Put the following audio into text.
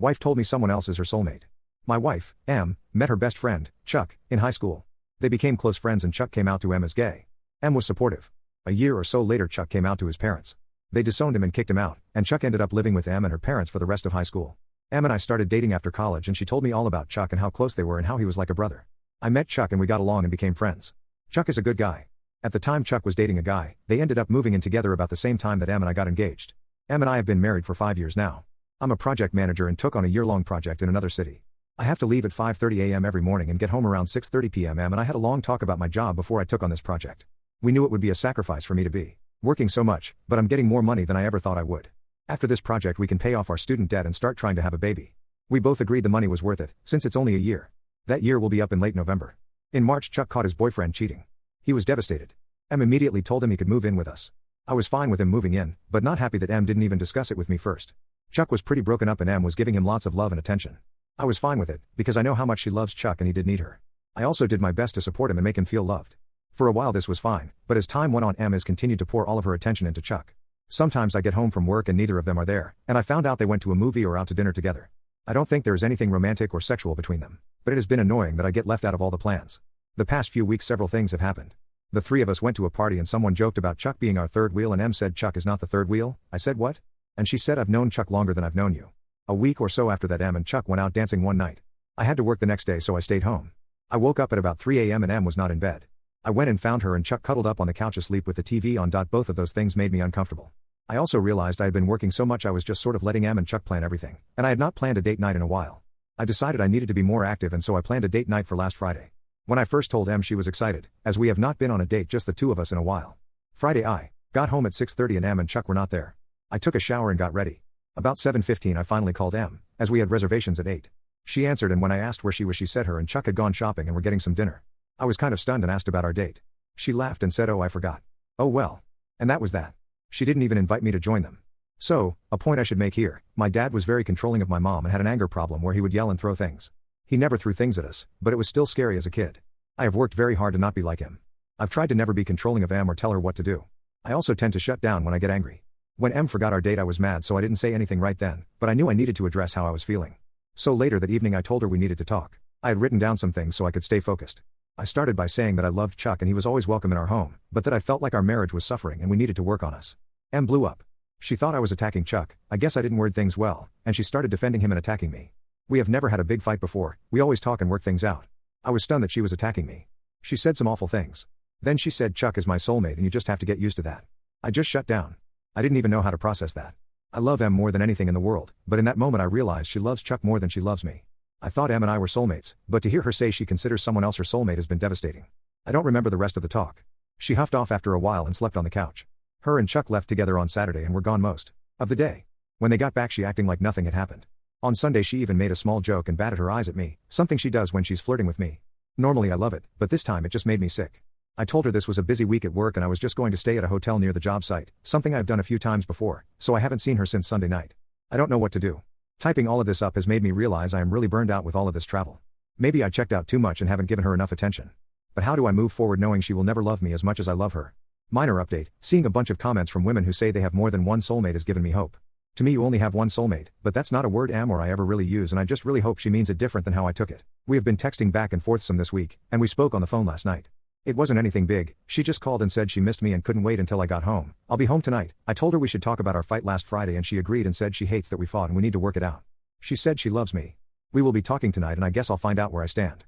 Wife told me someone else is her soulmate. My wife, M, met her best friend, Chuck, in high school. They became close friends and Chuck came out to M as gay. M was supportive. A year or so later Chuck came out to his parents. They disowned him and kicked him out, and Chuck ended up living with M and her parents for the rest of high school. M and I started dating after college and she told me all about Chuck and how close they were and how he was like a brother. I met Chuck and we got along and became friends. Chuck is a good guy. At the time Chuck was dating a guy, they ended up moving in together about the same time that M and I got engaged. M and I have been married for 5 years now. I'm a project manager and took on a year-long project in another city. I have to leave at 5:30 a.m. every morning and get home around 6:30 p.m. and I had a long talk about my job before I took on this project. We knew it would be a sacrifice for me to be working so much, but I'm getting more money than I ever thought I would. After this project we can pay off our student debt and start trying to have a baby. We both agreed the money was worth it, since it's only a year. That year will be up in late November. In March Chuck caught his boyfriend cheating. He was devastated. M immediately told him he could move in with us. I was fine with him moving in, but not happy that M didn't even discuss it with me first. Chuck was pretty broken up and M was giving him lots of love and attention. I was fine with it, because I know how much she loves Chuck and he did need her. I also did my best to support him and make him feel loved. For a while this was fine, but as time went on M has continued to pour all of her attention into Chuck. Sometimes I get home from work and neither of them are there, and I found out they went to a movie or out to dinner together. I don't think there is anything romantic or sexual between them, but it has been annoying that I get left out of all the plans. The past few weeks several things have happened. The three of us went to a party and someone joked about Chuck being our third wheel and M said Chuck is not the third wheel. I said what? And she said I've known Chuck longer than I've known you. A week or so after that M and Chuck went out dancing one night. I had to work the next day so I stayed home. I woke up at about 3 a.m. and M was not in bed. I went and found her and Chuck cuddled up on the couch asleep with the TV on. Both of those things made me uncomfortable. I also realized I had been working so much I was just sort of letting M and Chuck plan everything, and I had not planned a date night in a while. I decided I needed to be more active and so I planned a date night for last Friday. When I first told M she was excited, as we have not been on a date just the two of us in a while. Friday I got home at 6:30 and M and Chuck were not there. I took a shower and got ready. About 7:15 I finally called M, as we had reservations at 8. She answered and when I asked where she was she said her and Chuck had gone shopping and were getting some dinner. I was kind of stunned and asked about our date. She laughed and said, "Oh, I forgot." Oh well. And that was that. She didn't even invite me to join them. So, a point I should make here, my dad was very controlling of my mom and had an anger problem where he would yell and throw things. He never threw things at us, but it was still scary as a kid. I have worked very hard to not be like him. I've tried to never be controlling of M or tell her what to do. I also tend to shut down when I get angry. When M forgot our date I was mad so I didn't say anything right then, but I knew I needed to address how I was feeling. So later that evening I told her we needed to talk. I had written down some things so I could stay focused. I started by saying that I loved Chuck and he was always welcome in our home, but that I felt like our marriage was suffering and we needed to work on us. M blew up. She thought I was attacking Chuck. I guess I didn't word things well, and she started defending him and attacking me. We have never had a big fight before, we always talk and work things out. I was stunned that she was attacking me. She said some awful things. Then she said Chuck is my soulmate and you just have to get used to that. I just shut down. I didn't even know how to process that. I love M more than anything in the world, but in that moment I realized she loves Chuck more than she loves me. I thought M and I were soulmates, but to hear her say she considers someone else her soulmate has been devastating. I don't remember the rest of the talk. She huffed off after a while and slept on the couch. Her and Chuck left together on Saturday and were gone most of the day. When they got back she acting like nothing had happened. On Sunday she even made a small joke and batted her eyes at me, something she does when she's flirting with me. Normally I love it, but this time it just made me sick. I told her this was a busy week at work and I was just going to stay at a hotel near the job site, something I've done a few times before, so I haven't seen her since Sunday night. I don't know what to do. Typing all of this up has made me realize I am really burned out with all of this travel. Maybe I checked out too much and haven't given her enough attention. But how do I move forward knowing she will never love me as much as I love her? Minor update, seeing a bunch of comments from women who say they have more than one soulmate has given me hope. To me you only have one soulmate, but that's not a word M or I ever really use and I just really hope she means it different than how I took it. We have been texting back and forth some this week, and we spoke on the phone last night. It wasn't anything big, she just called and said she missed me and couldn't wait until I got home. I'll be home tonight. I told her we should talk about our fight last Friday and she agreed and said she hates that we fought and we need to work it out. She said she loves me. We will be talking tonight and I guess I'll find out where I stand.